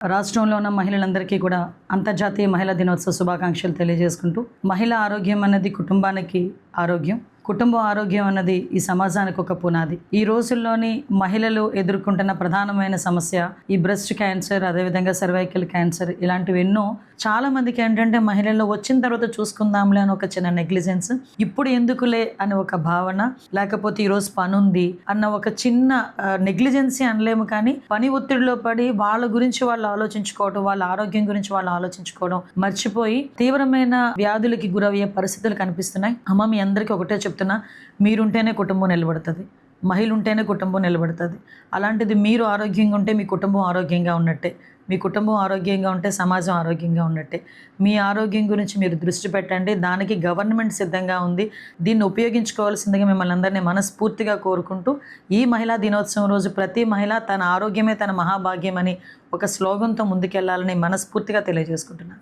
రాష్ట్రంలో ఉన్న మహిళలందరికీ కూడా అంతర్జాతీయ మహిళా దినోత్సవ శుభాకాంక్షలు తెలియజేసుకుంటూ, మహిళా ఆరోగ్యం అన్నది కుటుంబానికి ఆరోగ్యం, కుటుంబం ఆరోగ్యం అన్నది ఈ సమాజానికి ఒక పునాది. ఈ రోజుల్లోని మహిళలు ఎదుర్కొంటున్న ప్రధానమైన సమస్య ఈ బ్రెస్ట్ క్యాన్సర్, అదేవిధంగా సర్వైకల్ క్యాన్సర్, ఇలాంటివి ఎన్నో. చాలా మందికి ఏంటంటే మహిళల్లో వచ్చిన తర్వాత చూసుకుందాంలే అని ఒక చిన్న నెగ్లిజెన్స్, ఇప్పుడు ఎందుకులే అని ఒక భావన, లేకపోతే ఈరోజు పని ఉంది అన్న ఒక చిన్న నెగ్లిజెన్సీ అనలేము, కానీ పని ఒత్తిడిలో పడి వాళ్ళ గురించి వాళ్ళు ఆలోచించుకోవడం, వాళ్ళ ఆరోగ్యం గురించి వాళ్ళు ఆలోచించుకోవడం మర్చిపోయి తీవ్రమైన వ్యాధులకి గురయ్యే పరిస్థితులు కనిపిస్తున్నాయి. అమ్మ, మీ అందరికీ ఒకటే చెప్తున్నా, మీరుంటేనే కుటుంబం నిలబడుతుంది, మహిళ ఉంటేనే కుటుంబం నిలబడుతుంది. అలాంటిది మీరు ఆరోగ్యంగా ఉంటే మీ కుటుంబం ఆరోగ్యంగా ఉన్నట్టే, మీ కుటుంబం ఆరోగ్యంగా ఉంటే సమాజం ఆరోగ్యంగా ఉన్నట్టే. మీ ఆరోగ్యం గురించి మీరు దృష్టి పెట్టండి, దానికి గవర్నమెంట్ సిద్ధంగా ఉంది, దీన్ని ఉపయోగించుకోవాల్సిందిగా మిమ్మల్ని అందరినీ మనస్ఫూర్తిగా కోరుకుంటూ, ఈ మహిళా దినోత్సవం రోజు ప్రతి మహిళ తన ఆరోగ్యమే తన మహాభాగ్యం అని ఒక స్లోగన్తో ముందుకెళ్లాలని మనస్ఫూర్తిగా తెలియజేసుకుంటున్నాను.